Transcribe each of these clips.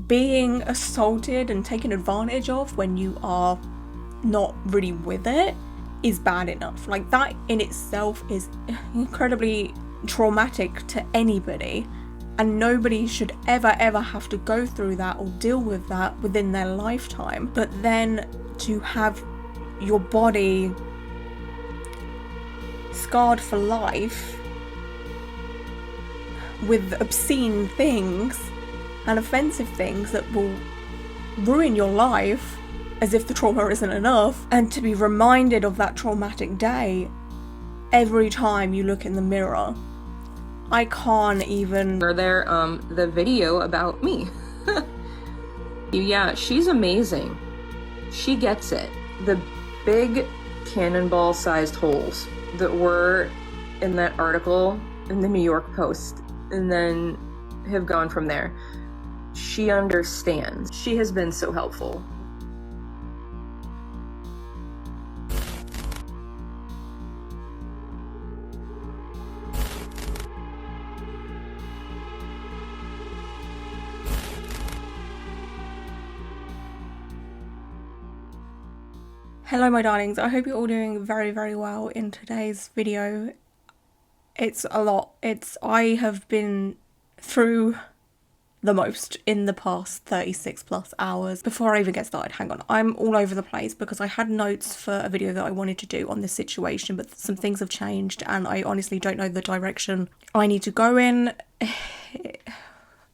being assaulted and taken advantage of when you are not really with it is bad enough. Like, that in itself is incredibly traumatic to anybody, and nobody should ever have to go through that or deal with that within their lifetime. But then to have your body scarred for life with obscene things and offensive things that will ruin your life, as if the trauma isn't enough, and to be reminded of that traumatic day every time you look in the mirror. I can't even. There, the video about me. Yeah, she's amazing. She gets it. The big cannonball-sized holes that were in that article in the New York Post, and then have gone from there. She understands. She has been so helpful. Hello my darlings, I hope you're all doing very well in today's video. It's a lot. I have been through the most in the past 36 plus hours. Before I even get started, hang on, I'm all over the place because I had notes for a video that I wanted to do on this situation, but some things have changed and I honestly don't know the direction I need to go in.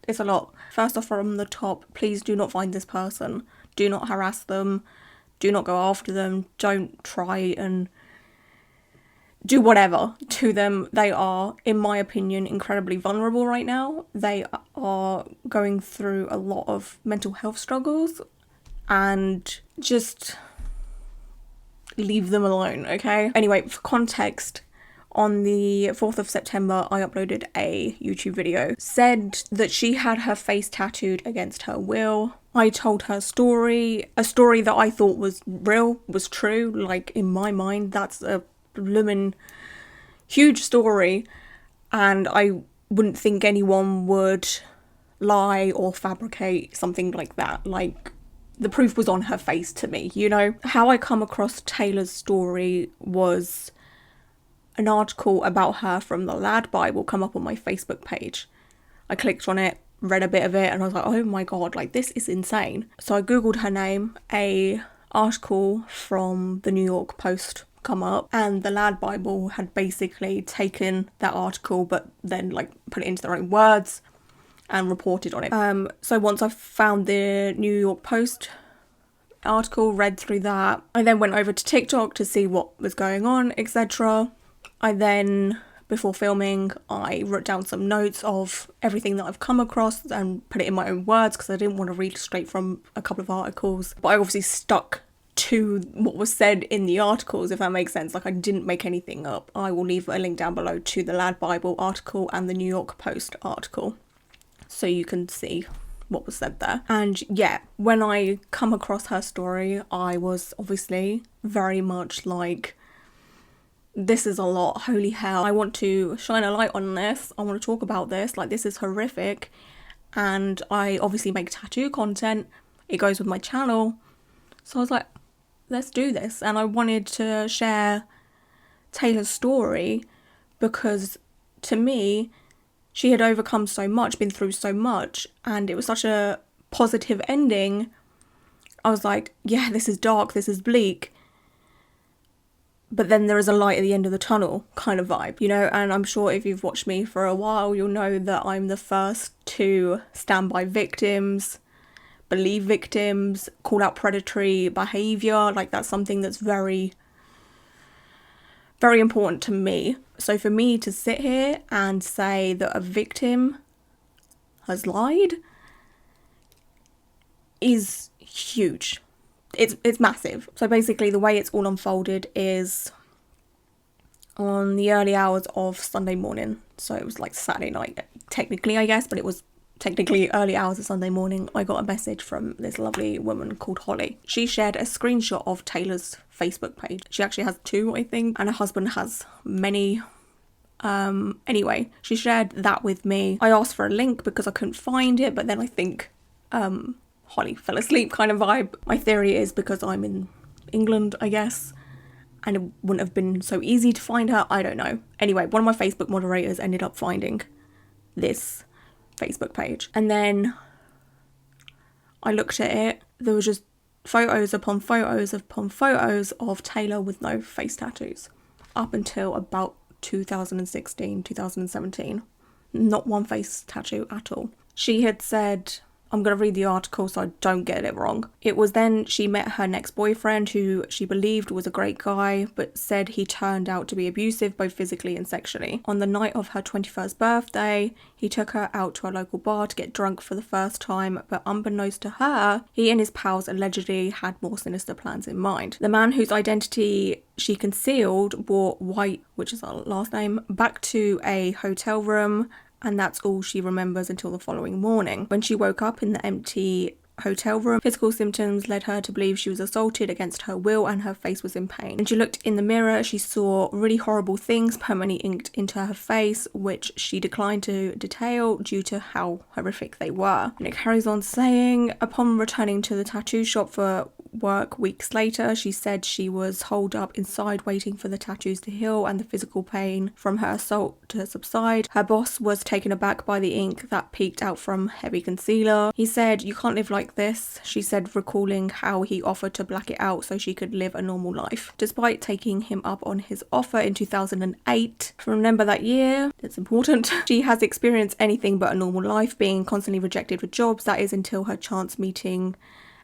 It's a lot. First off, from the top, please do not find this person. Do not harass them. Do not go after them. Don't try and do whatever to them. They are, in my opinion, incredibly vulnerable right now. They are going through a lot of mental health struggles, and just leave them alone, okay? Anyway, for context, on the 4th of September, I uploaded a YouTube video. Said that she had her face tattooed against her will. I told her story, a story that I thought was real, was true. Like, in my mind, that's a bloomin' huge story, and I wouldn't think anyone would lie or fabricate something like that. Like, the proof was on her face to me, you know? How I come across Taylor's story was an article about her from the Lad Bible come up on my Facebook page. I clicked on it, read a bit of it, and I was like, oh my god, like, this is insane. So I googled her name, a article from the New York Post come up, and the Lad Bible had basically taken that article but then like put it into their own words and reported on it. So once I found the New York Post article, read through that, I then went over to TikTok to see what was going on, etc. I then, before filming, I wrote down some notes of everything that I've come across and put it in my own words because I didn't want to read straight from a couple of articles. But I obviously stuck to what was said in the articles, if that makes sense. Like, I didn't make anything up. I will leave a link down below to the Lad Bible article and the New York Post article so you can see what was said there. And yeah, when I come across her story, I was obviously very much like, this is a lot, holy hell, I want to shine a light on this, I want to talk about this, like, this is horrific. And I obviously make tattoo content, it goes with my channel, so I was like, let's do this. And I wanted to share Taylor's story because, to me, she had overcome so much, been through so much, and it was such a positive ending. I was like, yeah, this is dark, this is bleak, but then there is a light at the end of the tunnel kind of vibe, you know? And I'm sure if you've watched me for a while, you'll know that I'm the first to stand by victims, believe victims, call out predatory behaviour. Like, that's something that's very, very important to me. So for me to sit here and say that a victim has lied is huge. It's massive. So basically the way it's all unfolded is on the early hours of Sunday morning. So it was like Saturday night, technically, I guess, but it was technically early hours of Sunday morning. I got a message from this lovely woman called Holly. She shared a screenshot of Taylor's Facebook page. She actually has 2, I think, and her husband has many. Anyway, she shared that with me. I asked for a link because I couldn't find it, but then I think Holly fell asleep kind of vibe. My theory is because I'm in England, I guess, and it wouldn't have been so easy to find her. I don't know. Anyway, one of my Facebook moderators ended up finding this Facebook page. And then I looked at it. There was just photos upon photos upon photos of Taylor with no face tattoos. Up until about 2016, 2017. Not one face tattoo at all. She had said, I'm going to read the article so I don't get it wrong. It was then she met her next boyfriend, who she believed was a great guy, but said he turned out to be abusive both physically and sexually. On the night of her 21st birthday, he took her out to a local bar to get drunk for the first time, but unbeknownst to her, he and his pals allegedly had more sinister plans in mind. The man whose identity she concealed brought White, which is her last name, back to a hotel room, and that's all she remembers until the following morning. When she woke up in the empty hotel room, physical symptoms led her to believe she was assaulted against her will and her face was in pain. When she looked in the mirror, she saw really horrible things permanently inked into her face, which she declined to detail due to how horrific they were. And it carries on saying, upon returning to the tattoo shop for work weeks later, she said she was holed up inside waiting for the tattoos to heal and the physical pain from her assault to subside. Her boss was taken aback by the ink that peeked out from heavy concealer. He said, "You can't live like this," she said, recalling how he offered to black it out so she could live a normal life. Despite taking him up on his offer in 2008, remember that year, it's important, she has experienced anything but a normal life, being constantly rejected for jobs. That is until her chance meeting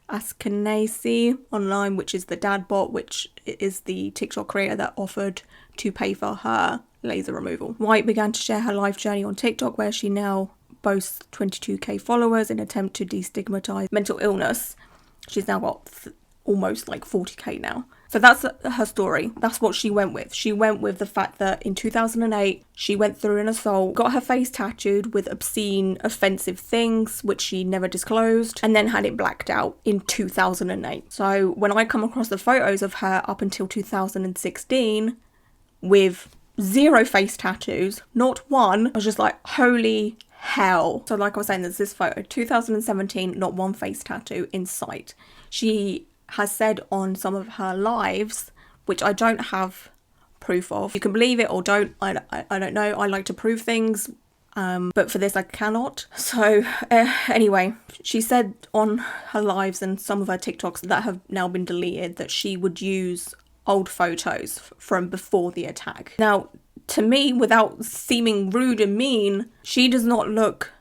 Askenasi online, which is the dad bot, which is the TikTok creator that offered to pay for her laser removal. White began to share her life journey on TikTok, where she now boasts 22k followers in an attempt to destigmatize mental illness. She's now got almost like 40k now. So that's her story. That's what she went with. She went with the fact that in 2008, she went through an assault, got her face tattooed with obscene, offensive things, which she never disclosed, and then had it blacked out in 2008. So when I come across the photos of her up until 2016 with 0 face tattoos, not one, I was just like, holy hell. So like I was saying, there's this photo, 2017, not one face tattoo in sight. She has said on some of her lives, which I don't have proof of. You can believe it or don't, I don't know. I like to prove things, but for this I cannot. So anyway, she said on her lives and some of her TikToks that have now been deleted that she would use old photos from before the attack. Now, to me, without seeming rude and mean, she does not look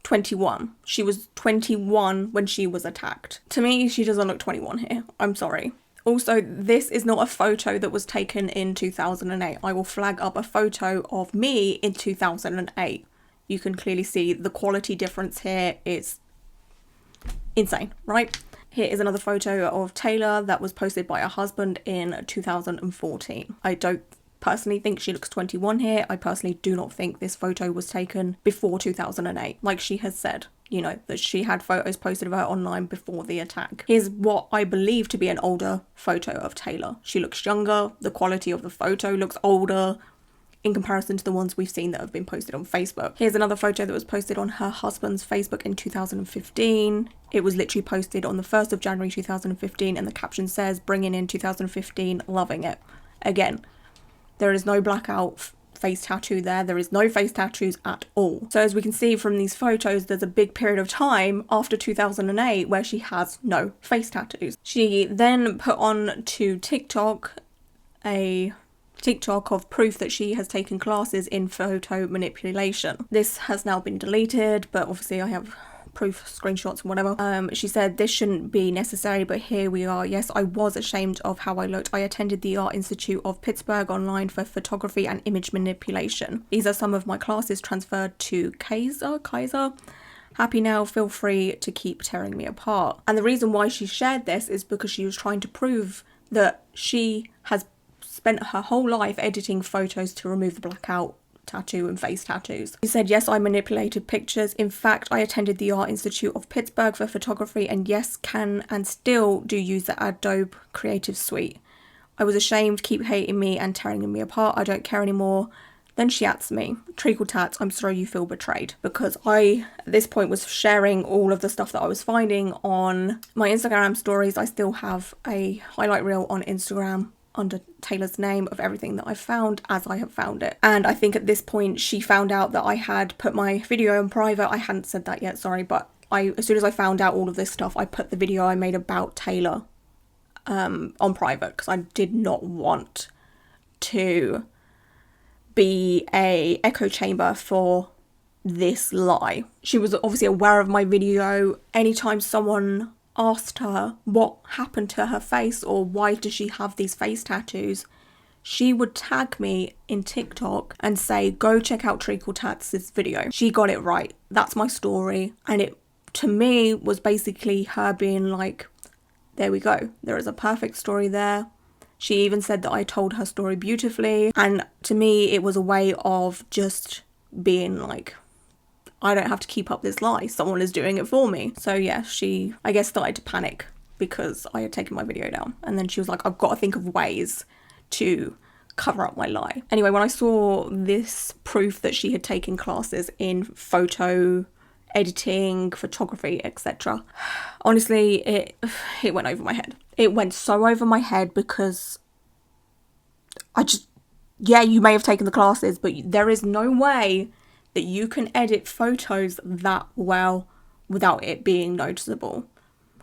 21. She was 21 when she was attacked. To me, she doesn't look 21 here. I'm sorry. Also, this is not a photo that was taken in 2008. I will flag up a photo of me in 2008. You can clearly see the quality difference here. It's insane, right? Here is another photo of Taylor that was posted by her husband in 2014. I don't personally think she looks 21 here. I personally do not think this photo was taken before 2008. Like she has said, you know, that she had photos posted of her online before the attack. Here's what I believe to be an older photo of Taylor. She looks younger. The quality of the photo looks older in comparison to the ones we've seen that have been posted on Facebook. Here's another photo that was posted on her husband's Facebook in 2015. It was literally posted on the 1st of January 2015, and the caption says, "Bringing in 2015, loving it." Again, there is no blackout face tattoo there. There is no face tattoos at all. So as we can see from these photos, there's a big period of time after 2008 where she has no face tattoos. She then put on to TikTok a TikTok of proof that she has taken classes in photo manipulation. This has now been deleted, but obviously I have proof, screenshots and whatever. She said, "This shouldn't be necessary, but here we are. Yes, I was ashamed of how I looked. I attended the Art Institute of Pittsburgh online for photography and image manipulation. These are some of my classes transferred to Kaiser. Happy now, feel free to keep tearing me apart." And the reason why she shared this is because she was trying to prove that she has spent her whole life editing photos to remove the blackout tattoo and face tattoos. She said, "Yes, I manipulated pictures. In fact, I attended the Art Institute of Pittsburgh for photography, and yes, can and still do use the Adobe Creative Suite. I was ashamed, keep hating me and tearing me apart. I don't care anymore. Then she adds me, treacle tats, I'm sorry you feel betrayed. Because I, at this point, was sharing all of the stuff that I was finding on my Instagram stories. I still have a highlight reel on Instagram under Taylor's name of everything that I found as I have found it. And I think at this point she found out that I had put my video on private. I hadn't said that yet, sorry, but as soon as I found out all of this stuff, I put the video I made about Taylor on private because I did not want to be a echo chamber for this lie. She was obviously aware of my video. Anytime someone asked her what happened to her face or why does she have these face tattoos, she would tag me in TikTok and say, go check out Treacle Tats' video. She got it right. That's my story. And it, to me, was basically her being like, there we go. There is a perfect story there. She even said that I told her story beautifully. And to me, it was a way of just being like, I don't have to keep up this lie. Someone is doing it for me. So yeah, she, I guess, started to panic because I had taken my video down. And then she was like, I've got to think of ways to cover up my lie. Anyway, when I saw this proof that she had taken classes in photo editing, photography, etc., honestly, it went over my head. It went so over my head because yeah, you may have taken the classes, but there is no way that you can edit photos that well without it being noticeable.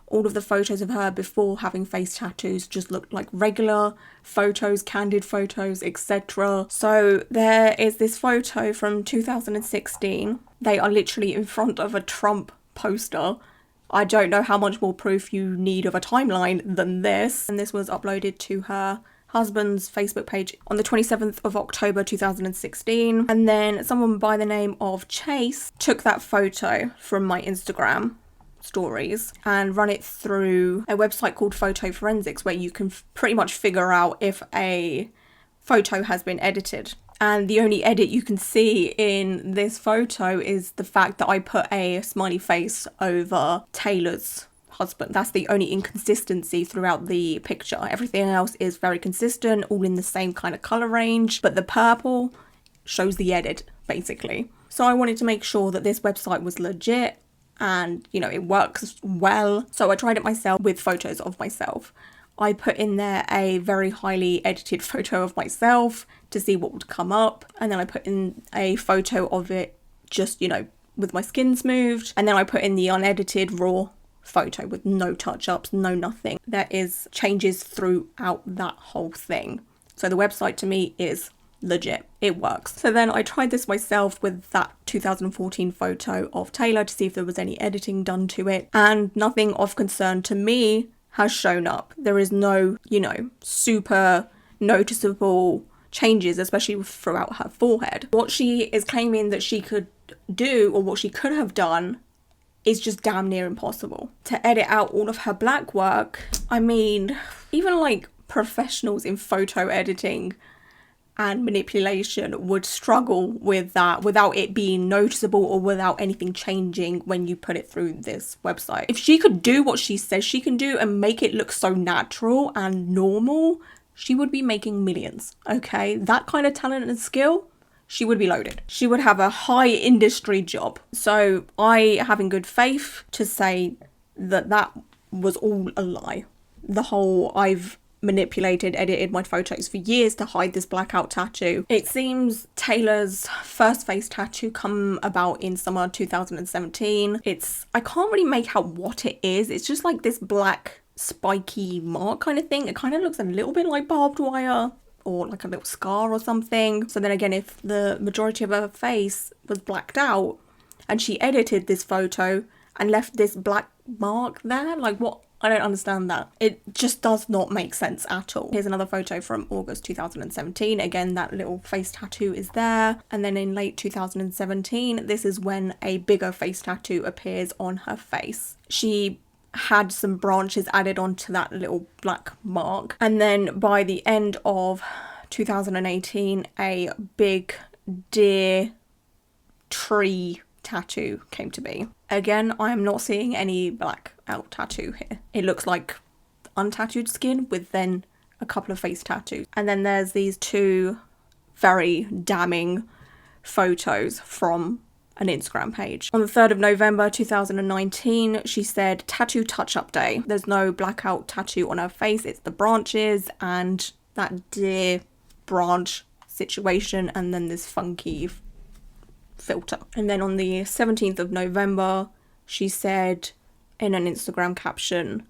All of the photos of her before having face tattoos just looked like regular photos, candid photos, etc. So there is this photo from 2016. They are literally in front of a Trump poster. I don't know how much more proof you need of a timeline than this. And this was uploaded to her husband's Facebook page on the 27th of October 2016. And then someone by the name of Chase took that photo from my Instagram stories and run it through a website called Photo Forensics, where you can pretty much figure out if a photo has been edited. And the only edit you can see in this photo is the fact that I put a smiley face over Taylor's husband. That's the only inconsistency throughout the picture. Everything else is very consistent, all in the same kind of color range, but the purple shows the edit, basically. So I wanted to make sure that this website was legit and, you know, it works well. So I tried it myself with photos of myself. I put in there a very highly edited photo of myself to see what would come up. And then I put in a photo of it just, you know, with my skin smoothed. And then I put in the unedited raw photo with no touch-ups, no nothing. There is changes throughout that whole thing. So the website to me is legit. It works. So then I tried this myself with that 2014 photo of Taylor to see if there was any editing done to it, and nothing of concern to me has shown up. There is no, you know, super noticeable changes, especially throughout her forehead. What she is claiming that she could do, or what she could have done, is just damn near impossible. To edit out all of her black work, I mean, even like professionals in photo editing and manipulation would struggle with that without it being noticeable or without anything changing when you put it through this website. If she could do what she says she can do and make it look so natural and normal, she would be making millions, okay? That kind of talent and skill, she would be loaded. She would have a high industry job. So I have in good faith to say that that was all a lie. The whole I've manipulated, edited my photos for years to hide this blackout tattoo. It seems Taylor's first face tattoo come about in summer 2017. I can't really make out what it is. It's just like this black spiky mark kind of thing. It kind of looks a little bit like barbed wire or like a little scar or something. So then again, if the majority of her face was blacked out and she edited this photo and left this black mark there, like what? I don't understand that. It just does not make sense at all. Here's another photo from August 2017. Again, that little face tattoo is there. And then in late 2017, this is when a bigger face tattoo appears on her face. She had some branches added onto that little black mark. And then by the end of 2018, a big deer tree tattoo came to be. Again, I am not seeing any black out tattoo here. It looks like untattooed skin with then a couple of face tattoos. And then there's these two very damning photos from an Instagram page. On the 3rd of November 2019, she said, tattoo touch-up day. There's no blackout tattoo on her face. It's the branches and that deer branch situation and then this funky filter. And then on the 17th of November, she said in an Instagram caption,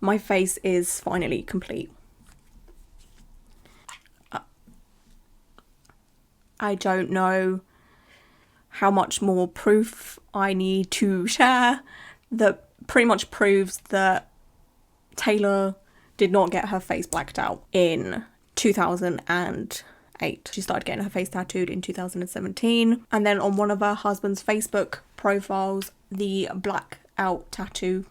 my face is finally complete. I don't know how much more proof I need to share that pretty much proves that Taylor did not get her face blacked out in 2008. She started getting her face tattooed in 2017. And then on one of her husband's Facebook profiles, the blackout tattoo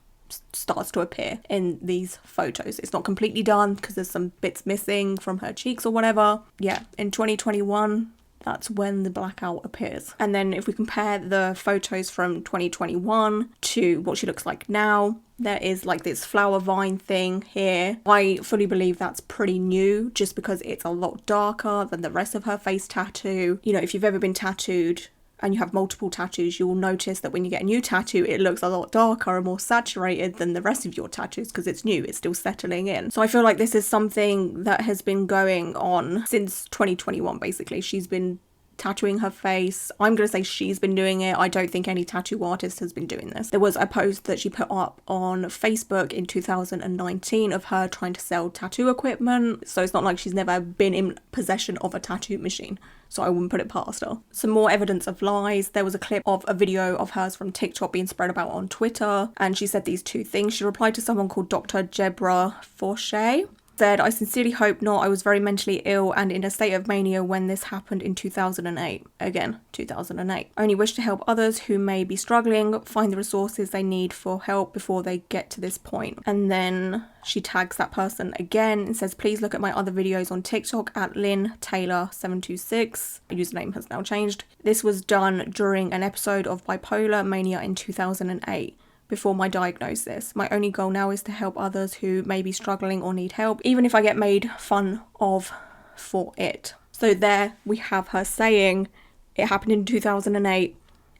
starts to appear in these photos. It's not completely done because there's some bits missing from her cheeks or whatever. Yeah, in 2021, that's when the blackout appears. And then if we compare the photos from 2021 to what she looks like now, there is like this flower vine thing here. I fully believe that's pretty new just because it's a lot darker than the rest of her face tattoo. You know, if you've ever been tattooed and you have multiple tattoos, you'll notice that when you get a new tattoo, it looks a lot darker and more saturated than the rest of your tattoos because it's new, it's still settling in. So I feel like this is something that has been going on since 2021, basically. She's been tattooing her face. I'm going to say she's been doing it. I don't think any tattoo artist has been doing this. There was a post that she put up on Facebook in 2019 of her trying to sell tattoo equipment. So it's not like she's never been in possession of a tattoo machine. So I wouldn't put it past her. Some more evidence of lies. There was a clip of a video of hers from TikTok being spread about on Twitter. And she said these two things. She replied to someone called Dr. Jebra Forche. Said, I sincerely hope not. I was very mentally ill and in a state of mania when this happened in 2008. Again, 2008. I only wish to help others who may be struggling find the resources they need for help before they get to this point. And then she tags that person again and says, please look at my other videos on TikTok at Lynn Taylor 726. My username has now changed. This was done during an episode of Bipolar Mania in 2008. Before my diagnosis. My only goal now is to help others who may be struggling or need help, even if I get made fun of for it. So there we have her saying it happened in 2008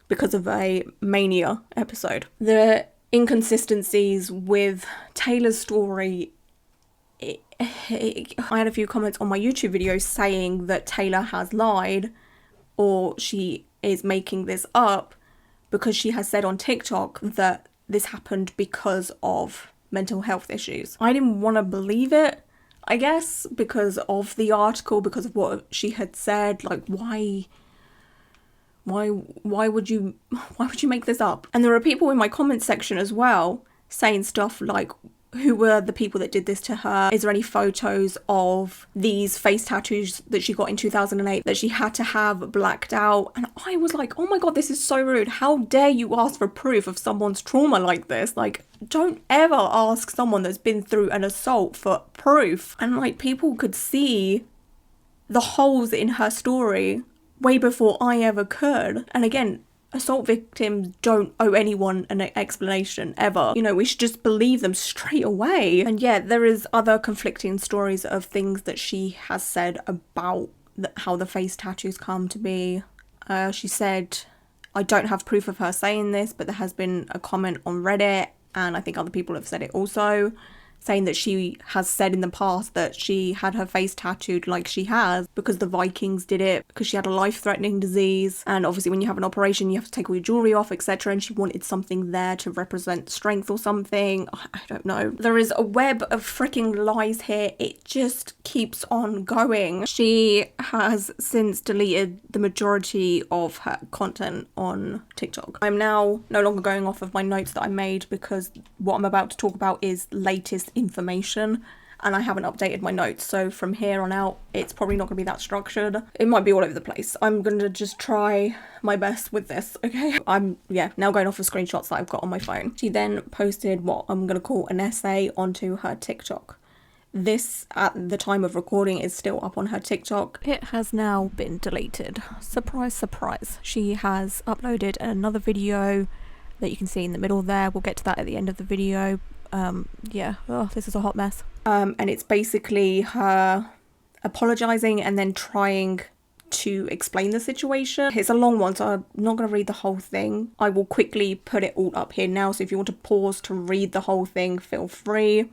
because of a mania episode. The inconsistencies with Taylor's story, I had a few comments on my YouTube video saying that Taylor has lied or she is making this up because she has said on TikTok that this happened because of mental health issues. I didn't want to believe it, I guess, because of the article, because of what she had said. Like, why would you make this up? And there are people in my comment section as well saying stuff like, who were the people that did this to her? Is there any photos of these face tattoos that she got in 2008 that she had to have blacked out? And I was like, oh my god, this is so rude. How dare you ask for proof of someone's trauma like this? Like, don't ever ask someone that's been through an assault for proof. And like, people could see the holes in her story way before I ever could. And again, assault victims don't owe anyone an explanation ever. You know, we should just believe them straight away. And yeah, there is other conflicting stories of things that she has said about how the face tattoos come to be. She said, I don't have proof of her saying this, but there has been a comment on Reddit, and I think other people have said it also, saying that she has said in the past that she had her face tattooed like she has because the Vikings did it, because she had a life-threatening disease, and obviously when you have an operation you have to take all your jewellery off, etc., and she wanted something there to represent strength or something. I don't know. There is a web of freaking lies here. It just keeps on going. She has since deleted the majority of her content on TikTok. I'm now no longer going off of my notes that I made because what I'm about to talk about is latest information and I haven't updated my notes, so from here on out it's probably not going to be that structured. It might be all over the place. I'm going to just try my best with this, okay? I'm now going off of screenshots that I've got on my phone. She then posted what I'm going to call an essay onto her TikTok. This, at the time of recording, is still up on her TikTok. It has now been deleted. Surprise, surprise. She has uploaded another video that you can see in the middle there. We'll get to that at the end of the video. This is a hot mess. And it's basically her apologizing and then trying to explain the situation. It's a long one, so I'm not going to read the whole thing. I will quickly put it all up here now, so if you want to pause to read the whole thing, feel free.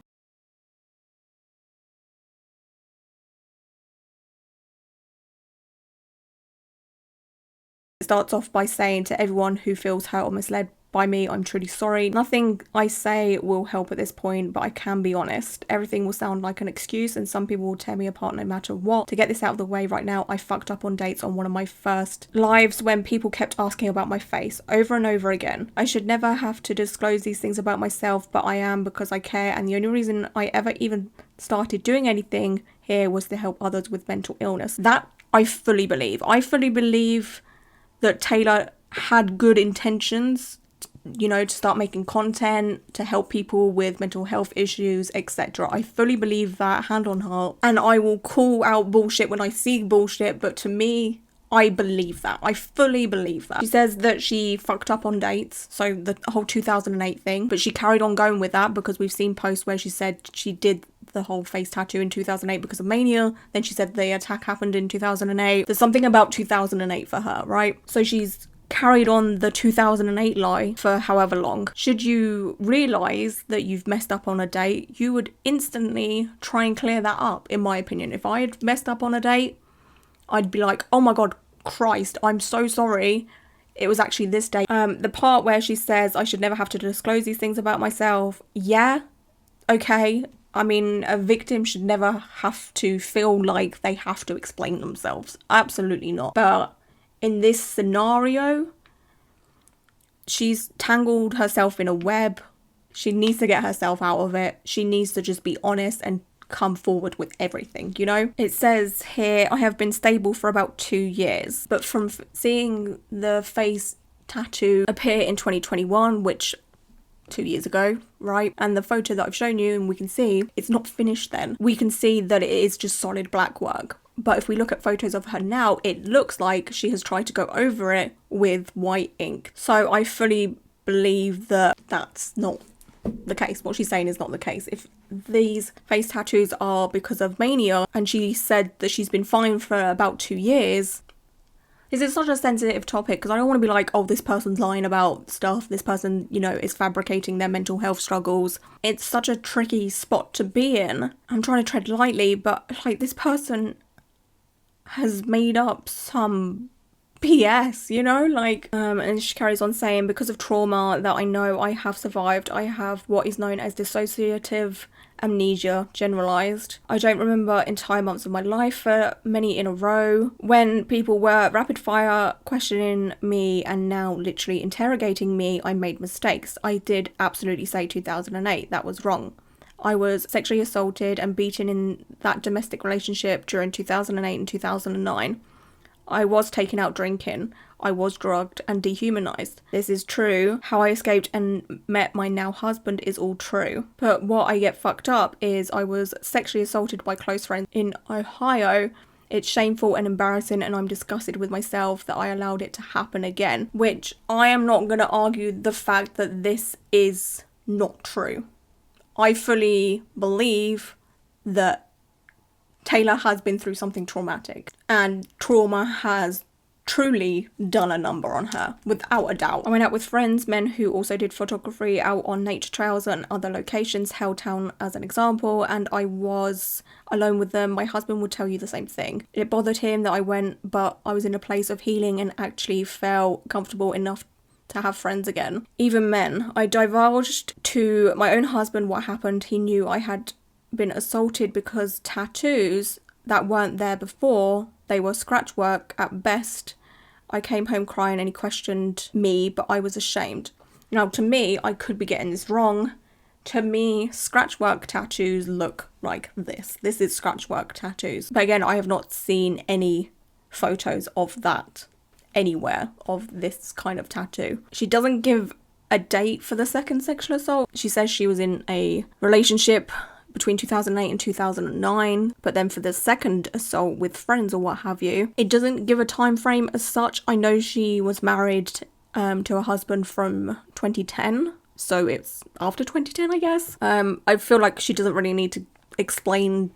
It starts off by saying, to everyone who feels hurt or misled by me, I'm truly sorry. Nothing I say will help at this point, but I can be honest. Everything will sound like an excuse and some people will tear me apart no matter what. To get this out of the way right now, I fucked up on dates on one of my first lives when people kept asking about my face over and over again. I should never have to disclose these things about myself, but I am because I care, and the only reason I ever even started doing anything here was to help others with mental illness. That I fully believe. I fully believe that Taylor had good intentions, you know, to start making content to help people with mental health issues, etc. I fully believe that, hand on heart, and I will call out bullshit when I see bullshit, but to me, I believe that. I fully believe that. She says that she fucked up on dates, so the whole 2008 thing, but she carried on going with that because we've seen posts where she said she did the whole face tattoo in 2008 because of mania. Then she said the attack happened in 2008. There's something about 2008 for her, right? So she's carried on the 2008 lie for however long. Should you realise that you've messed up on a date, you would instantly try and clear that up, in my opinion. If I had messed up on a date, I'd be like, oh my god, Christ, I'm so sorry. It was actually this date. The part where she says I should never have to disclose these things about myself. Yeah, okay. I mean, a victim should never have to feel like they have to explain themselves. Absolutely not. But in this scenario, she's tangled herself in a web. She needs to get herself out of it. She needs to just be honest and come forward with everything, you know? It says here, I have been stable for about 2 years. But from seeing the face tattoo appear in 2021, which 2 years ago, right? And the photo that I've shown you, and we can see it's not finished then. We can see that it is just solid black work. But if we look at photos of her now, it looks like she has tried to go over it with white ink. So I fully believe that that's not the case. What she's saying is not the case. If these face tattoos are because of mania, and she said that she's been fine for about 2 years, this is such a sensitive topic because I don't want to be like, oh, this person's lying about stuff, this person, you know, is fabricating their mental health struggles. It's such a tricky spot to be in. I'm trying to tread lightly, but like, this person has made up some BS, you know, like, and she carries on saying, because of trauma that I know I have survived, I have what is known as dissociative amnesia generalized. I don't remember entire months of my life for many in a row. When people were rapid fire questioning me and now literally interrogating me, I made mistakes. I did absolutely say 2008. That was wrong. I was sexually assaulted and beaten in that domestic relationship during 2008 and 2009. I was taken out drinking. I was drugged and dehumanized. This is true. How I escaped and met my now husband is all true. But what I get fucked up is I was sexually assaulted by close friends in Ohio. It's shameful and embarrassing, and I'm disgusted with myself that I allowed it to happen again. Which I am not going to argue the fact that this is not true. I fully believe that Taylor has been through something traumatic, and trauma has truly done a number on her, without a doubt. I went out with friends, men who also did photography, out on nature trails and other locations, Helltown as an example, and I was alone with them. My husband would tell you the same thing. It bothered him that I went, but I was in a place of healing and actually felt comfortable enough to have friends again. Even men. I divulged to my own husband what happened. He knew I had been assaulted because tattoos that weren't there before, they were scratch work at best. I came home crying and he questioned me, but I was ashamed. Now, to me, I could be getting this wrong. To me, scratch work tattoos look like this. This is scratch work tattoos. But again, I have not seen any photos of that anywhere, of this kind of tattoo. She doesn't give a date for the second sexual assault. She says she was in a relationship between 2008 and 2009, but then for the second assault with friends or what have you, it doesn't give a time frame as such. I know she was married to a husband from 2010, so it's after 2010, I guess. I feel like she doesn't really need to explain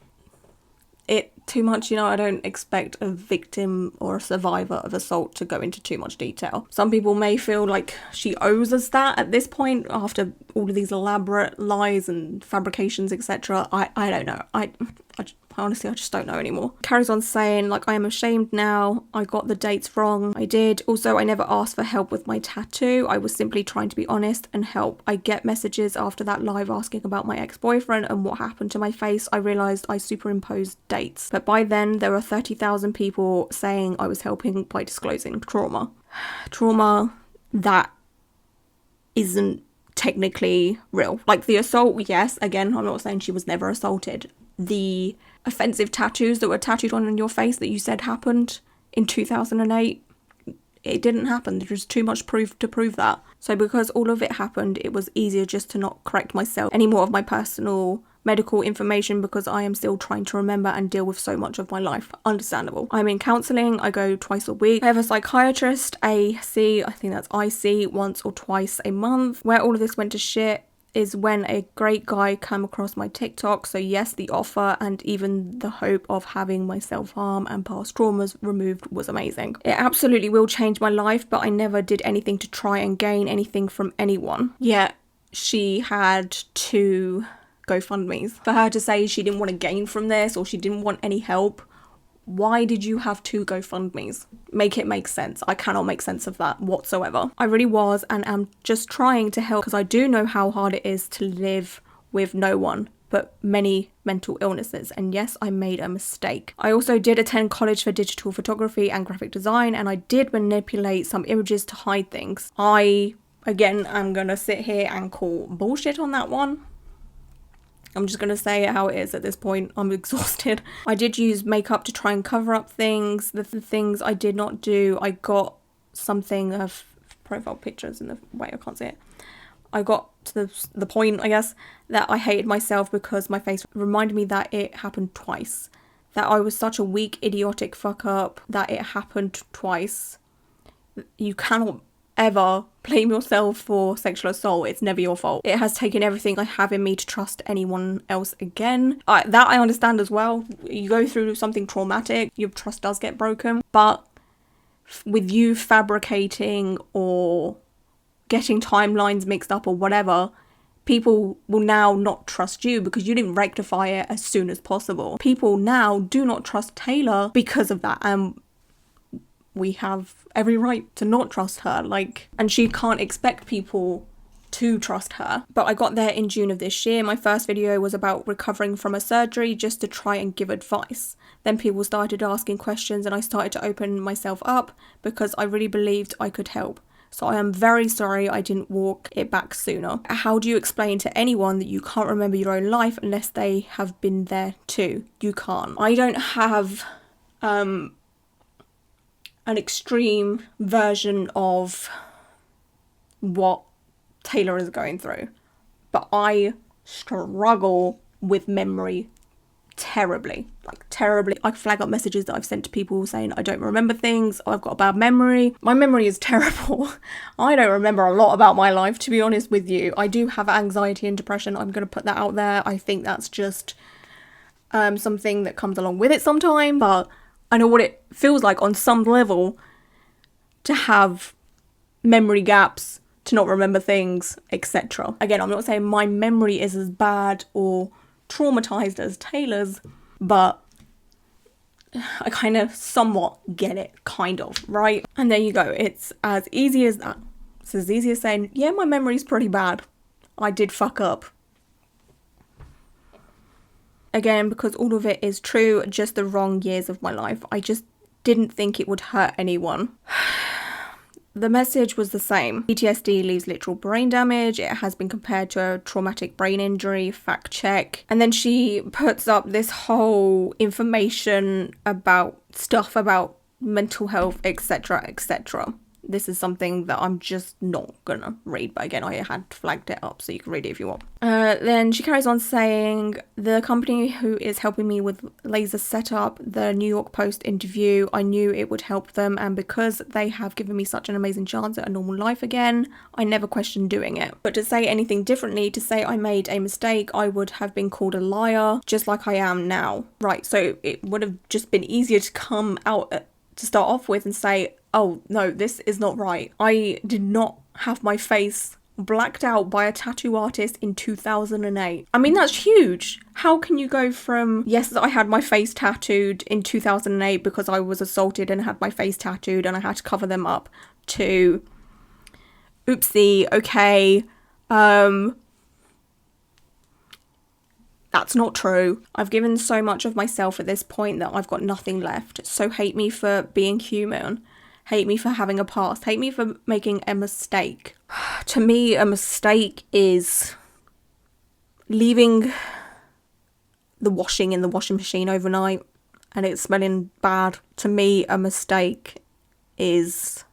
it too much, you know, I don't expect a victim or a survivor of assault to go into too much detail. Some people may feel like she owes us that at this point after all of these elaborate lies and fabrications, etc. I don't know. Honestly, I just don't know anymore. Carries on saying, like, I am ashamed now. I got the dates wrong. I did. Also, I never asked for help with my tattoo. I was simply trying to be honest and help. I get messages after that live asking about my ex-boyfriend and what happened to my face. I realised I superimposed dates. But by then, there were 30,000 people saying I was helping by disclosing trauma. Trauma that isn't technically real. Like, the assault, yes, again, I'm not saying she was never assaulted. The offensive tattoos that were tattooed on your face that you said happened in 2008, it didn't happen. There's too much proof to prove that. So because all of it happened, it was easier just to not correct myself any more of my personal medical information because I am still trying to remember and deal with so much of my life. Understandable. I'm in counselling. I go twice a week. I have a psychiatrist, AC, I think that's IC, once or twice a month. Where all of this went to shit is when a great guy came across my TikTok. So yes, the offer and even the hope of having my self-harm and past traumas removed was amazing. It absolutely will change my life, but I never did anything to try and gain anything from anyone. Yet she had to GoFundMes. For her to say she didn't want to gain from this or she didn't want any help, why did you have two GoFundMes? Make it make sense. I cannot make sense of that whatsoever. I really was and am just trying to help because I do know how hard it is to live with no one but many mental illnesses. And yes, I made a mistake. I also did attend college for digital photography and graphic design, and I did manipulate some images to hide things. I, again, am gonna sit here and call bullshit on that one. I'm just going to say it how it is at this point. I'm exhausted. I did use makeup to try and cover up things. The things I did not do, I got something of profile pictures in the way I can't see it. I got to the point, I guess, that I hated myself because my face reminded me that it happened twice. That I was such a weak, idiotic fuck up that it happened twice. You cannot ever blame yourself for sexual assault. It's never your fault. It has taken everything I have in me to trust anyone else again. That I understand as well. You go through something traumatic, your trust does get broken. But with you fabricating or getting timelines mixed up or whatever, people will now not trust you because you didn't rectify it as soon as possible. People now do not trust Taylor because of that. And we have every right to not trust her, and she can't expect people to trust her. But I got there in June of this year. My first video was about recovering from a surgery just to try and give advice. Then people started asking questions and I started to open myself up because I really believed I could help. So I am very sorry I didn't walk it back sooner. How do you explain to anyone that you can't remember your own life unless they have been there too? You can't. I don't have an extreme version of what Taylor is going through, but I struggle with memory terribly. I flag up messages that I've sent to people saying I don't remember things, I've got a bad memory. My memory is terrible. I don't remember a lot about my life, to be honest with you. I do have anxiety and depression. I'm going to put that out there. I think that's just something that comes along with it sometimes, but I know what it feels like on some level to have memory gaps, to not remember things, etc. Again, I'm not saying my memory is as bad or traumatized as Taylor's, but I kind of somewhat get it, kind of, right? And there you go. It's as easy as that. It's as easy as saying, yeah, my memory's pretty bad. I did fuck up. Again, because all of it is true, just the wrong years of my life. I just didn't think it would hurt anyone. The message was the same. PTSD leaves literal brain damage. It has been compared to a traumatic brain injury. Fact check. And then she puts up this whole information about stuff about mental health, etc., etc. this is something that I'm just not gonna read. But again, I had flagged it up so you can read it if you want. Then she carries on saying, the company who is helping me with laser setup, the New York Post interview, I knew it would help them, and because they have given me such an amazing chance at a normal life again, I never questioned doing it. But to say anything differently, to say I made a mistake, I would have been called a liar, just like I am now. Right, so it would have just been easier to come out to start off with and say, oh no, this is not right. I did not have my face blacked out by a tattoo artist in 2008. I mean, that's huge. How can you go from, yes, I had my face tattooed in 2008 because I was assaulted and had my face tattooed and I had to cover them up, to, oopsie, okay, that's not true. I've given so much of myself at this point that I've got nothing left. So hate me for being human. Hate me for having a past. Hate me for making a mistake. To me, a mistake is leaving the washing in the washing machine overnight and it's smelling bad. To me, a mistake is...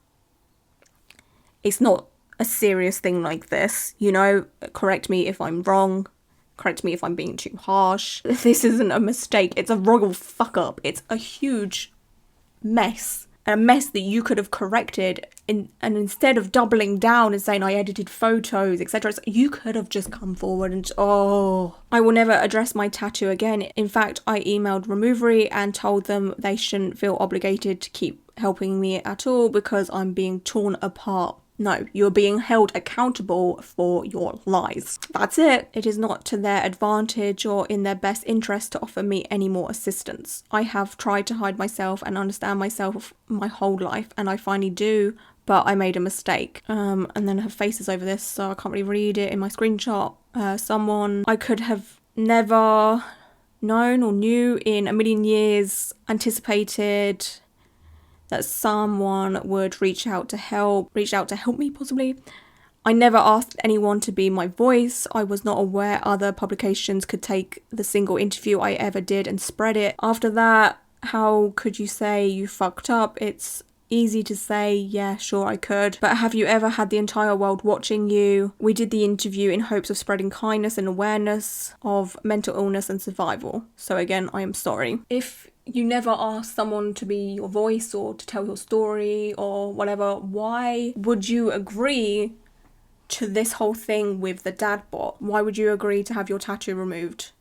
it's not a serious thing like this. You know, correct me if I'm wrong. Correct me if I'm being too harsh. This isn't a mistake. It's a royal fuck up. It's a huge mess. A mess that you could have corrected. And instead of doubling down and saying I edited photos, etc., you could have just come forward and, I will never address my tattoo again. In fact, I emailed Removery and told them they shouldn't feel obligated to keep helping me at all because I'm being torn apart. No, you're being held accountable for your lies. That's it. It is not to their advantage or in their best interest to offer me any more assistance. I have tried to hide myself and understand myself my whole life, and I finally do, but I made a mistake. And then her face is over this, so I can't really read it in my screenshot. Someone I could have never known or knew in a million years anticipated that someone would reach out to help me possibly. I never asked anyone to be my voice. I was not aware other publications could take the single interview I ever did and spread it. After that, how could you say you fucked up? It's easy to say, yeah, sure I could. But have you ever had the entire world watching you? We did the interview in hopes of spreading kindness and awareness of mental illness and survival. So again, I am sorry. If you never asked someone to be your voice or to tell your story or whatever, why would you agree to this whole thing with the dad bot? Why would you agree to have your tattoo removed?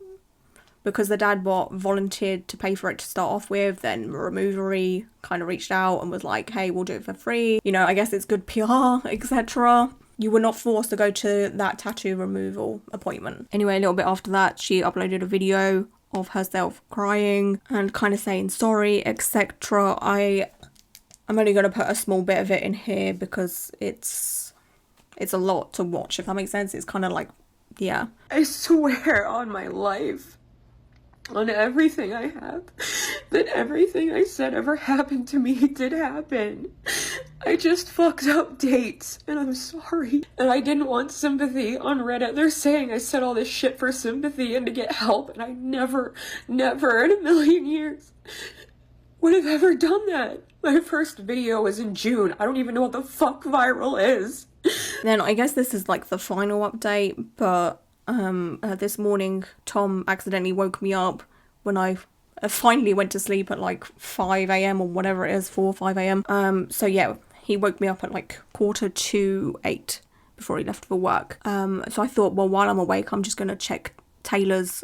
Because the dad bot volunteered to pay for it to start off with, then Removery kind of reached out and was like, hey, we'll do it for free. You know, I guess it's good PR, etc. You were not forced to go to that tattoo removal appointment. Anyway, a little bit after that, she uploaded a video of herself crying and kind of saying sorry, etc. I'm only going to put a small bit of it in here because it's a lot to watch, if that makes sense. It's kind of like, yeah. I swear on my life, on everything I have, that everything I said ever happened to me did happen. I just fucked up dates, and I'm sorry. And I didn't want sympathy on Reddit. They're saying I said all this shit for sympathy and to get help, and I never in a million years would have ever done that. My first video was in June. I don't even know what the fuck viral is. Then I guess this is like the final update, but this morning Tom accidentally woke me up when I finally went to sleep at like 5 a.m. or whatever it is, 4 or 5 a.m. So yeah, he woke me up at like 7:45 before he left for work. So I thought, well, while I'm awake, I'm just going to check Taylor's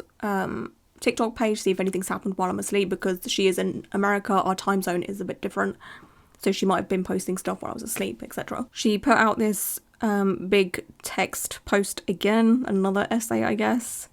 TikTok page, see if anything's happened while I'm asleep, because she is in America, our time zone is a bit different. So she might have been posting stuff while I was asleep, etc. She put out this big text post again, another essay, I guess.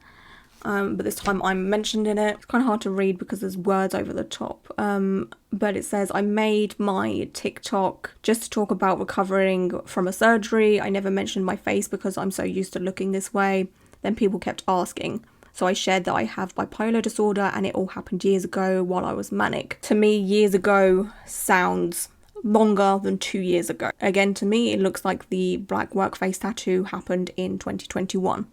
But this time I'm mentioned in it. It's kind of hard to read because there's words over the top. But it says, I made my TikTok just to talk about recovering from a surgery. I never mentioned my face because I'm so used to looking this way. Then people kept asking. So I shared that I have bipolar disorder and it all happened years ago while I was manic. To me, years ago sounds longer than 2 years ago. Again, to me, it looks like the black work face tattoo happened in 2021.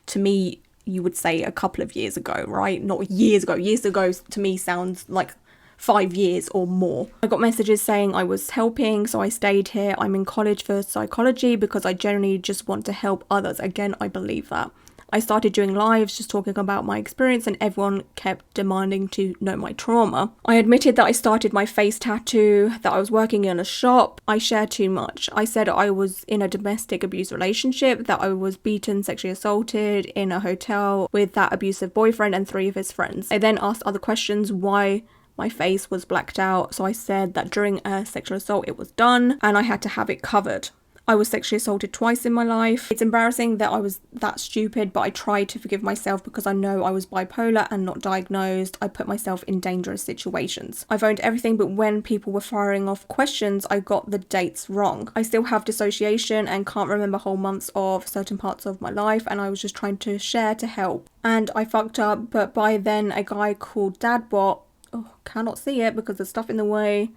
To me, you would say a couple of years ago, right? Not years ago. Years ago to me sounds like 5 years or more. I got messages saying I was helping, so I stayed here. I'm in college for psychology because I genuinely just want to help others. Again, I believe that. I started doing lives just talking about my experience, and everyone kept demanding to know my trauma. I admitted that I started my face tattoo, that I was working in a shop. I shared too much. I said I was in a domestic abuse relationship, that I was beaten, sexually assaulted in a hotel with that abusive boyfriend and 3 of his friends. I then asked other questions, why my face was blacked out. So I said that during a sexual assault it was done and I had to have it covered. I was sexually assaulted twice in my life. It's embarrassing that I was that stupid, but I tried to forgive myself because I know I was bipolar and not diagnosed. I put myself in dangerous situations. I've owned everything, but when people were firing off questions, I got the dates wrong. I still have dissociation and can't remember whole months of certain parts of my life, and I was just trying to share to help. And I fucked up, but by then a guy called Dadbot, cannot see it because there's stuff in the way,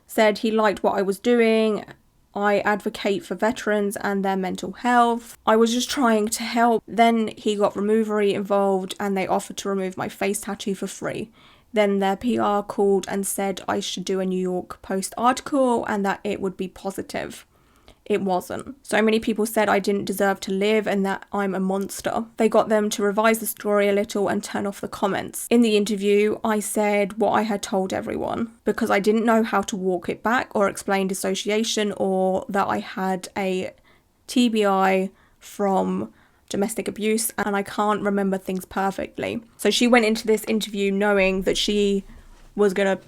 said he liked what I was doing. I advocate for veterans and their mental health. I was just trying to help. Then he got Removery involved and they offered to remove my face tattoo for free. Then their PR called and said I should do a New York Post article and that it would be positive. It wasn't. So many people said I didn't deserve to live and that I'm a monster. They got them to revise the story a little and turn off the comments. In the interview, I said what I had told everyone because I didn't know how to walk it back or explain dissociation or that I had a TBI from domestic abuse and I can't remember things perfectly. So she went into this interview knowing that she was going to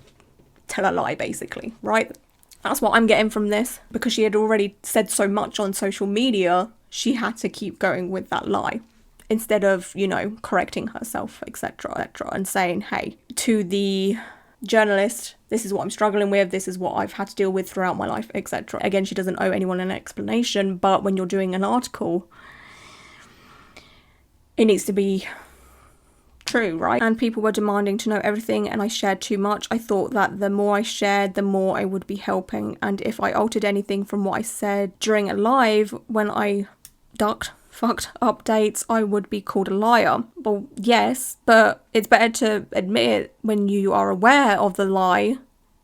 tell a lie, basically, right? That's what I'm getting from this. Because she had already said so much on social media, she had to keep going with that lie instead of, correcting herself, etc., etc., and saying, hey, to the journalist, this is what I'm struggling with, this is what I've had to deal with throughout my life, etc. Again, she doesn't owe anyone an explanation, but when you're doing an article, it needs to be true, right? And people were demanding to know everything and I shared too much. I thought that the more I shared, the more I would be helping, and if I altered anything from what I said during a live when I fucked updates, I would be called a liar. Well, yes, but it's better to admit it when you are aware of the lie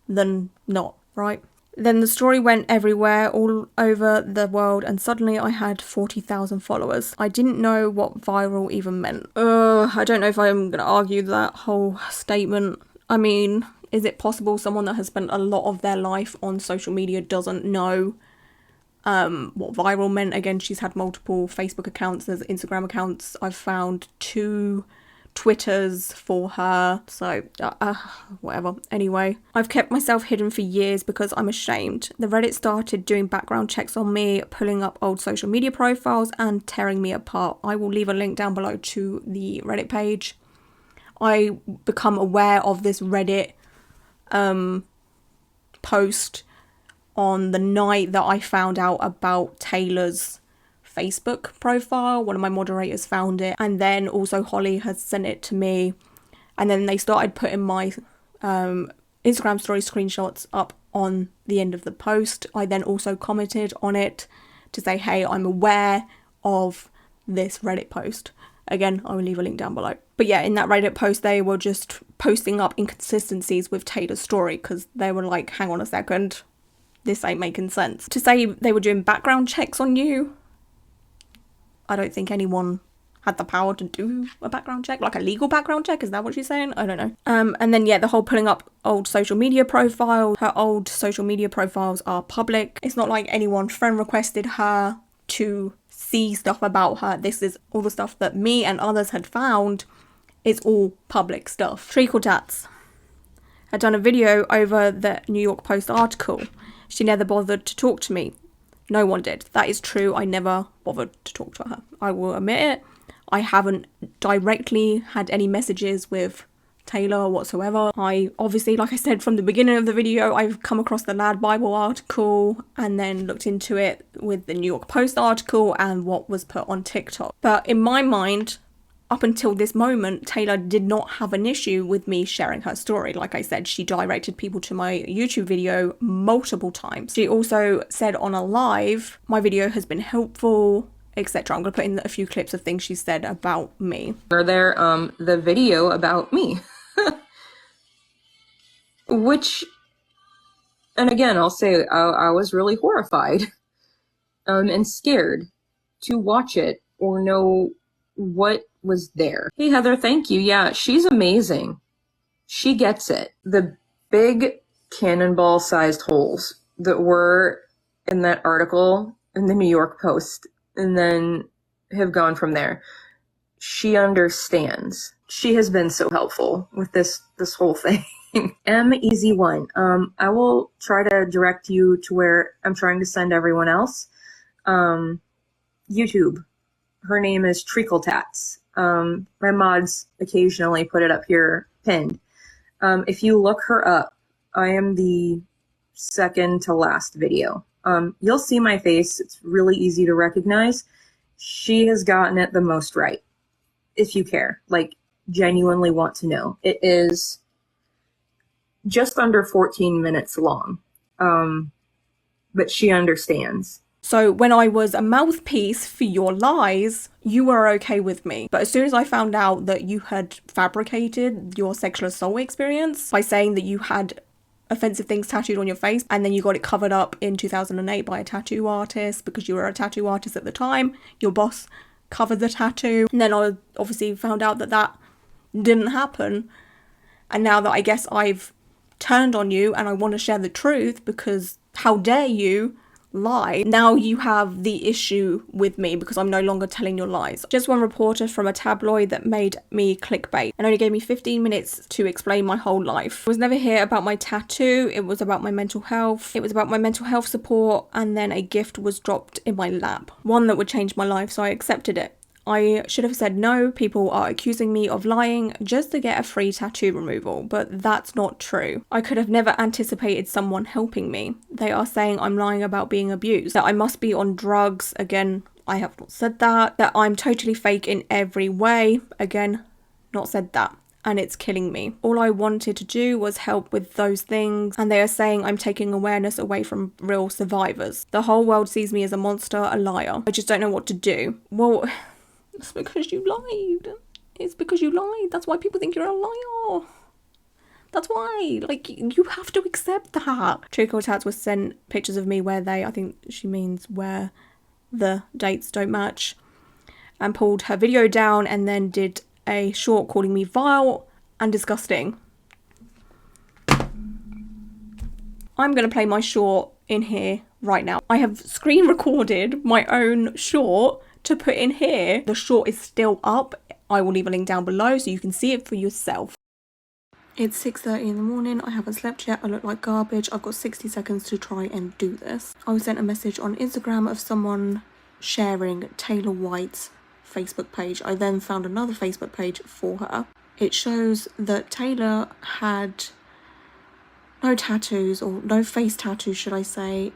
than not, right? Then the story went everywhere, all over the world, and suddenly I had 40,000 followers. I didn't know what viral even meant. I don't know if I'm going to argue that whole statement. I mean, is it possible someone that has spent a lot of their life on social media doesn't know what viral meant? Again, she's had multiple Facebook accounts, there's Instagram accounts. I've found 2 Twitters for her, so whatever. Anyway, I've kept myself hidden for years because I'm ashamed. The Reddit started doing background checks on me, pulling up old social media profiles and tearing me apart. I will leave a link down below to the Reddit page. I become aware of this Reddit post on the night that I found out about Taylor's Facebook profile. One of my moderators found it, and then also Holly has sent it to me, and then they started putting my Instagram story screenshots up on the end of the post. I then also commented on it to say, hey, I'm aware of this Reddit post. Again, I will leave a link down below. But yeah, in that Reddit post, they were just posting up inconsistencies with Taylor's story because they were like, hang on a second, this ain't making sense. To say they were doing background checks on you, I don't think anyone had the power to do a background check, like a legal background check. Is that what she's saying? I don't know. And then, yeah, the whole pulling up old social media profile. Her old social media profiles are public. It's not like anyone friend requested her to see stuff about her. This is all the stuff that me and others had found. It's all public stuff. Treacle Tats had done a video over the New York Post article. She never bothered to talk to me. No one did. That is true. I never bothered to talk to her. I will admit it. I haven't directly had any messages with Taylor whatsoever. I obviously, like I said from the beginning of the video, I've come across the Lad Bible article and then looked into it with the New York Post article and what was put on TikTok. But in my mind, up until this moment, Taylor did not have an issue with me sharing her story. Like I said, she directed people to my YouTube video multiple times. She also said on a live, my video has been helpful, etc. I'm going to put in a few clips of things she said about me. Or there, the video about me. Which, and again, I'll say I was really horrified and scared to watch it or know what was there. Hey, Heather, thank you. Yeah, she's amazing. She gets it. The big cannonball-sized holes that were in that article in the New York Post and then have gone from there. She understands. She has been so helpful with this whole thing. Easy1. I will try to direct you to where I'm trying to send everyone else. YouTube. Her name is Treacle Tats. My mods occasionally put it up here pinned. If you look her up, I am the second to last video. You'll see my face. It's really easy to recognize. She has gotten it the most right. If you care, like genuinely want to know. It is just under 14 minutes long. But she understands. So when I was a mouthpiece for your lies, you were okay with me. But as soon as I found out that you had fabricated your sexual assault experience by saying that you had offensive things tattooed on your face and then you got it covered up in 2008 by a tattoo artist because you were a tattoo artist at the time, your boss covered the tattoo, and then I obviously found out that that didn't happen. And now that I guess I've turned on you and I want to share the truth because how dare you lie, now you have the issue with me because I'm no longer telling your lies. Just one reporter from a tabloid that made me clickbait and only gave me 15 minutes to explain my whole life. I was never here about my tattoo, it was about my mental health, it was about my mental health support, and then a gift was dropped in my lap, one that would change my life, so I accepted it. I should have said no. People are accusing me of lying just to get a free tattoo removal, but that's not true. I could have never anticipated someone helping me. They are saying I'm lying about being abused, that I must be on drugs. Again, I have not said that. That I'm totally fake in every way. Again, not said that. And it's killing me. All I wanted to do was help with those things, and they are saying I'm taking awareness away from real survivors. The whole world sees me as a monster, a liar. I just don't know what to do. Well, it's because you lied. It's because you lied. That's why people think you're a liar. That's why. Like, you have to accept that. Treacle Tats was sent pictures of me where I think she means where the dates don't match, and pulled her video down and then did a short calling me vile and disgusting. I'm going to play my short in here right now. I have screen recorded my own short to put in here. The short is still up. I will leave a link down below so you can see it for yourself. It's 6:30 in the morning. I haven't slept yet. I look like garbage. I've got 60 seconds to try and do this. I was sent a message on Instagram of someone sharing Taylor White's Facebook page. I then found another Facebook page for her. It shows that Taylor had no tattoos, or no face tattoos should I say,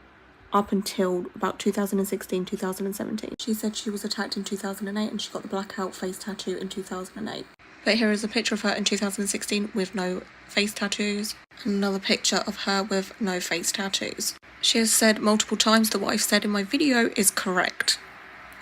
up until about 2016, 2017. She said she was attacked in 2008 and she got the blackout face tattoo in 2008. But here is a picture of her in 2016 with no face tattoos, and another picture of her with no face tattoos. She has said multiple times that what I've said in my video is correct.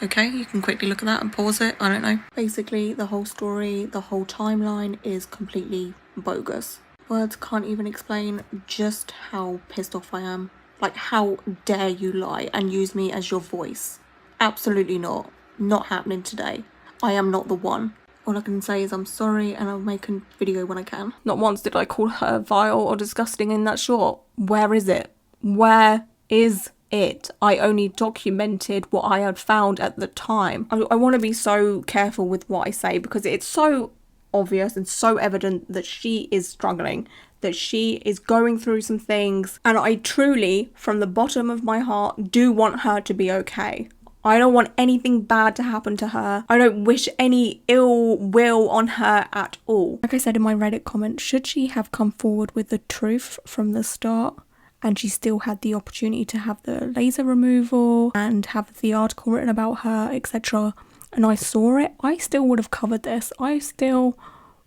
Okay, you can quickly look at that and pause it, I don't know. Basically, the whole story, the whole timeline is completely bogus. Words can't even explain just how pissed off I am. Like, how dare you lie and use me as your voice? Absolutely not. Not happening today. I am not the one. All I can say is I'm sorry and I'll make a video when I can. Not once did I call her vile or disgusting in that short. Where is it? Where is it? I only documented what I had found at the time. I want to be so careful with what I say because it's so obvious and so evident that she is struggling, that she is going through some things, and I truly, from the bottom of my heart, do want her to be okay. I don't want anything bad to happen to her. I don't wish any ill will on her at all. Like I said in my Reddit comment, should she have come forward with the truth from the start and she still had the opportunity to have the laser removal and have the article written about her, etc., and I saw it, I still would have covered this. I still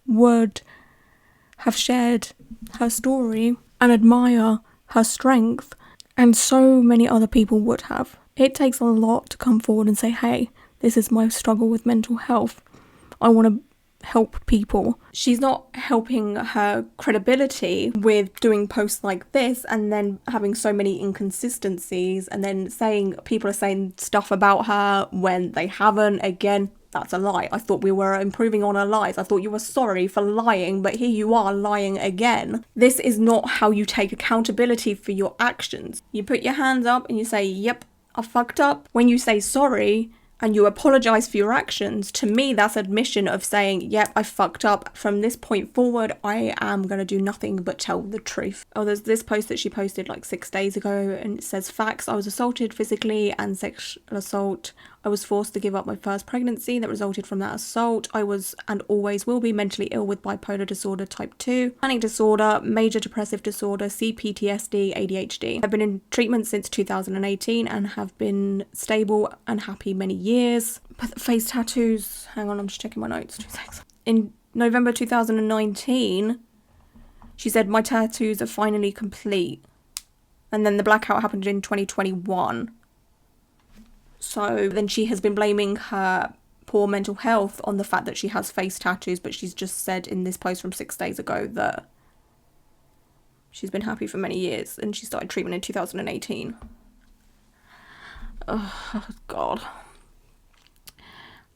would have shared her story and admire her strength, and so many other people would have. It takes a lot to come forward and say, hey, this is my struggle with mental health. I want to help people. She's not helping her credibility with doing posts like this and then having so many inconsistencies and then saying people are saying stuff about her when they haven't. Again, that's a lie. I thought we were improving on our lies. I thought you were sorry for lying, but here you are lying again. This is not how you take accountability for your actions. You put your hands up and you say, yep, I fucked up. When you say sorry and you apologize for your actions, to me that's admission of saying, yep, I fucked up. From this point forward, I am going to do nothing but tell the truth. Oh, there's this post that she posted like 6 days ago and it says, facts, I was assaulted physically and sexual assault. I was forced to give up my first pregnancy that resulted from that assault. I was and always will be mentally ill with bipolar disorder type 2, panic disorder, major depressive disorder, CPTSD, ADHD. I've been in treatment since 2018 and have been stable and happy many years. But the face tattoos, hang on, I'm just checking my notes, 2 seconds. In November 2019, she said, my tattoos are finally complete. And then the blackout happened in 2021. So then she has been blaming her poor mental health on the fact that she has face tattoos, but she's just said in this post from 6 days ago that she's been happy for many years and she started treatment in 2018. Oh, God.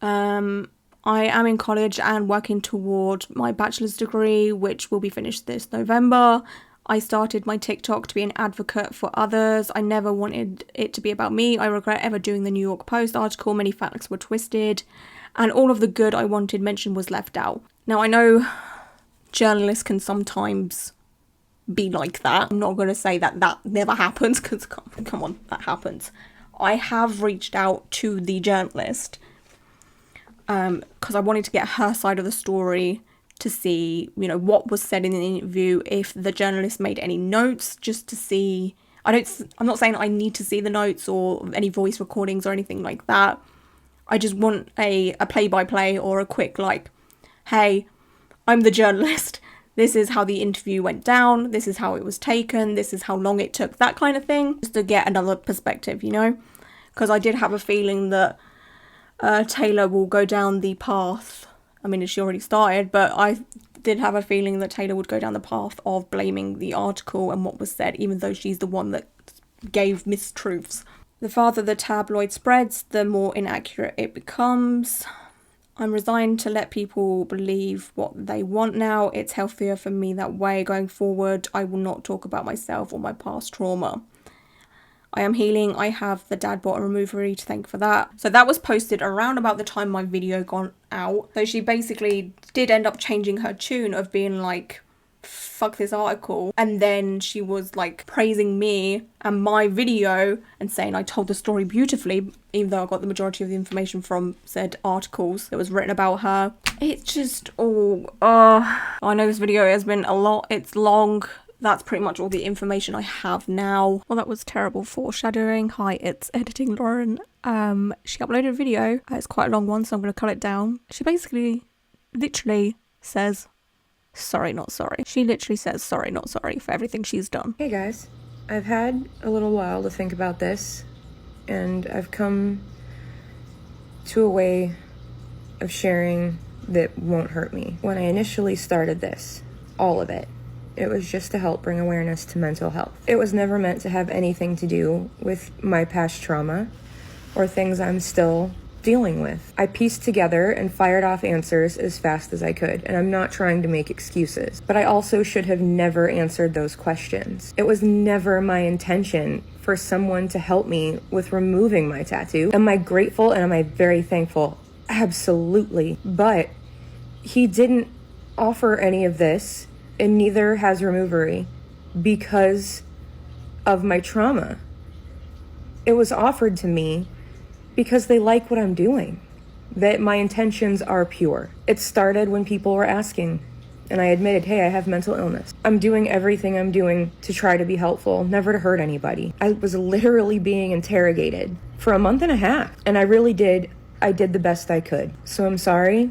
I am in college and working toward my bachelor's degree, which will be finished this November. I started my TikTok to be an advocate for others. I never wanted it to be about me. I regret ever doing the New York Post article. Many facts were twisted and all of the good I wanted mentioned was left out. Now, I know journalists can sometimes be like that. I'm not going to say that that never happens because, come on, that happens. I have reached out to the journalist because I wanted to get her side of the story to see, you know, what was said in the interview, if the journalist made any notes, just to see. I'm not saying I need to see the notes or any voice recordings or anything like that. I just want a play-by-play or a quick, like, hey, I'm the journalist. This is how the interview went down. This is how it was taken. This is how long it took, that kind of thing. Just to get another perspective, you know? Because I did have a feeling that Taylor will go down the path. I mean, she already started, but I did have a feeling that Taylor would go down the path of blaming the article and what was said, even though she's the one that gave mistruths. The farther the tabloid spreads, the more inaccurate it becomes. I'm resigned to let people believe what they want now. It's healthier for me that way. Going forward, I will not talk about myself or my past trauma. I am healing. I have the dad bottom removery to thank for that. So that was posted around about the time my video gone out. So she basically did end up changing her tune of being like, fuck this article. And then she was like praising me and my video and saying I told the story beautifully, even though I got the majority of the information from said articles that was written about her. It's just all, I know this video has been a lot. It's long. That's pretty much all the information I have now. Well, that was terrible foreshadowing. Hi, it's Editing Lauren. She uploaded a video. It's quite a long one, so I'm going to cut it down. She basically, literally says, sorry, not sorry. She literally says sorry, not sorry for everything she's done. Hey guys, I've had a little while to think about this, and I've come to a way of sharing that won't hurt me. When I initially started this, all of it, it was just to help bring awareness to mental health. It was never meant to have anything to do with my past trauma or things I'm still dealing with. I pieced together and fired off answers as fast as I could, and I'm not trying to make excuses, but I also should have never answered those questions. It was never my intention for someone to help me with removing my tattoo. Am I grateful and am I very thankful? Absolutely. But he didn't offer any of this, and neither has Removery, because of my trauma. It was offered to me because they like what I'm doing, that my intentions are pure. It started when people were asking, and I admitted, hey, I have mental illness. I'm doing everything I'm doing to try to be helpful, never to hurt anybody. I was literally being interrogated for a month and a half, and I did the best I could. So I'm sorry.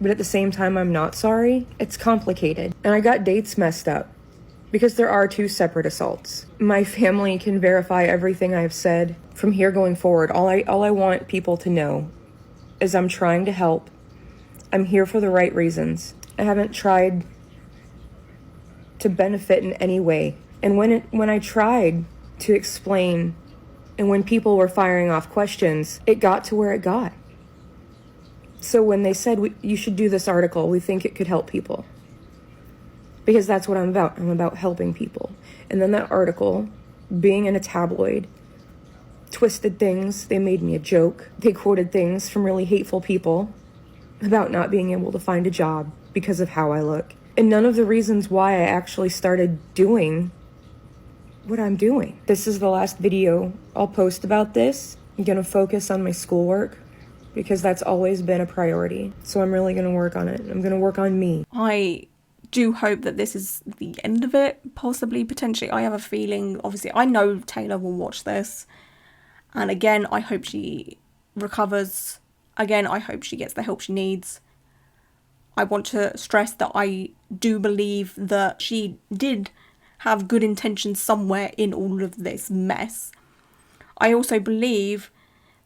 But at the same time, I'm not sorry. It's complicated. And I got dates messed up because there are 2 separate assaults. My family can verify everything I've said. From here going forward, all I want people to know is I'm trying to help. I'm here for the right reasons. I haven't tried to benefit in any way. And when I tried to explain, and when people were firing off questions, it got to where it got. So when they said, you should do this article, we think it could help people. Because that's what I'm about. I'm about helping people. And then that article, being in a tabloid, twisted things. They made me a joke. They quoted things from really hateful people about not being able to find a job because of how I look. And none of the reasons why I actually started doing what I'm doing. This is the last video I'll post about this. I'm gonna focus on my schoolwork because that's always been a priority. So I'm really gonna work on it. I'm gonna work on me. I do hope that this is the end of it, possibly, potentially. I have a feeling, obviously, I know Taylor will watch this. And again, I hope she recovers. Again, I hope she gets the help she needs. I want to stress that I do believe that she did have good intentions somewhere in all of this mess. I also believe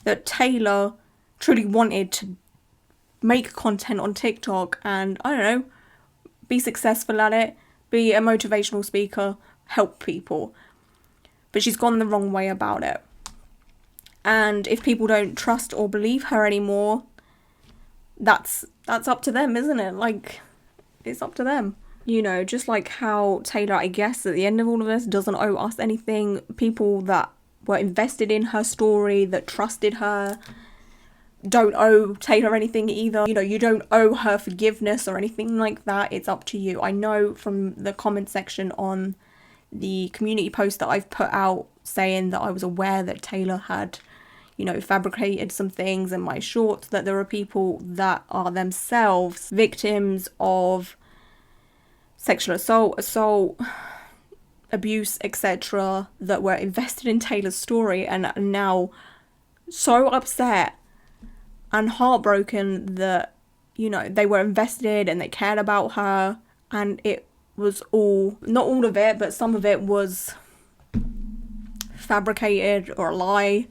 that Taylor truly wanted to make content on TikTok and, I don't know, be successful at it, be a motivational speaker, help people. But she's gone the wrong way about it. And if people don't trust or believe her anymore, that's up to them, isn't it? Like, it's up to them. You know, just like how Taylor, I guess, at the end of all of this, doesn't owe us anything. People that were invested in her story, that trusted her, don't owe Taylor anything either. You know, you don't owe her forgiveness or anything like that. It's up to you. I know from the comment section on the community post that I've put out saying that I was aware that Taylor had, you know, fabricated some things in my shorts, that there are people that are themselves victims of sexual assault, abuse, etc., that were invested in Taylor's story and are now so upset and heartbroken that, you know, they were invested and they cared about her, and it was all, not all of it, but some of it was fabricated or a lie.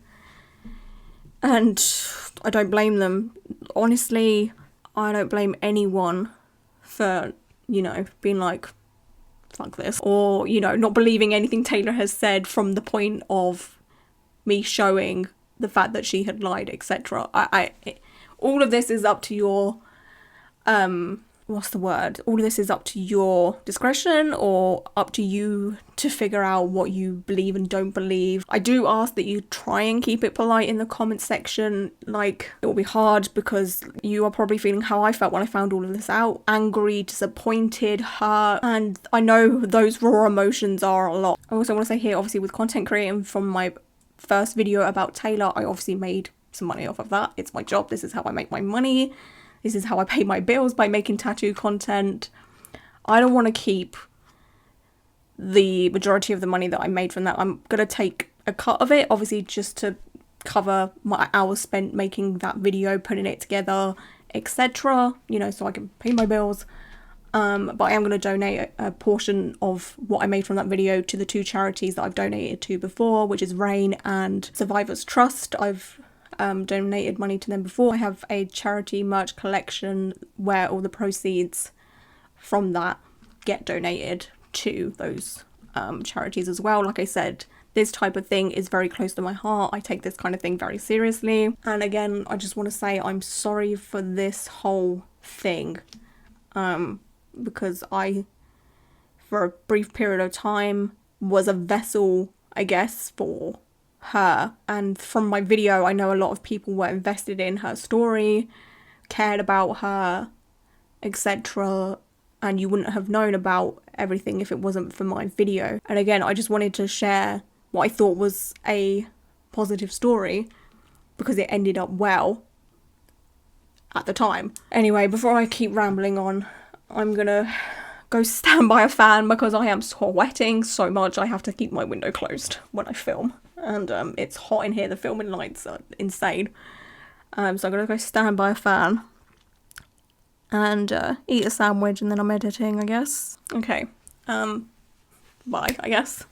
And I don't blame them. Honestly, I don't blame anyone for, you know, being like, fuck this. Or, you know, not believing anything Taylor has said from the point of me showing the fact that she had lied, etc. All of this is up to your, what's the word? All of this is up to your discretion, or up to you to figure out what you believe and don't believe. I do ask that you try and keep it polite in the comment section. Like, it will be hard because you are probably feeling how I felt when I found all of this out. Angry, disappointed, hurt, and I know those raw emotions are a lot. I also want to say here, obviously with content creating from my first video about Taylor, I obviously made some money off of that. It's my job. This is how I make my money. This is how I pay my bills, by making tattoo content. I don't want to keep the majority of the money that I made from that. I'm going to take a cut of it, obviously, just to cover my hours spent making that video, putting it together, etc. You know, so I can pay my bills. But I am going to donate a portion of what I made from that video to the two charities that I've donated to before, which is RAIN and Survivors Trust. I've donated money to them before. I have a charity merch collection where all the proceeds from that get donated to those charities as well. Like I said, this type of thing is very close to my heart. I take this kind of thing very seriously. And again, I just want to say I'm sorry for this whole thing. Because I, for a brief period of time, was a vessel, I guess, for her. And from my video, I know a lot of people were invested in her story, cared about her, etc. And you wouldn't have known about everything if it wasn't for my video. And again, I just wanted to share what I thought was a positive story because it ended up well at the time. Anyway, before I keep rambling on, I'm gonna go stand by a fan because I am sweating so much. I have to keep my window closed when I film, and it's hot in here. The filming lights are insane. So I'm gonna go stand by a fan and eat a sandwich, and then I'm editing, I guess. Okay. Bye, I guess.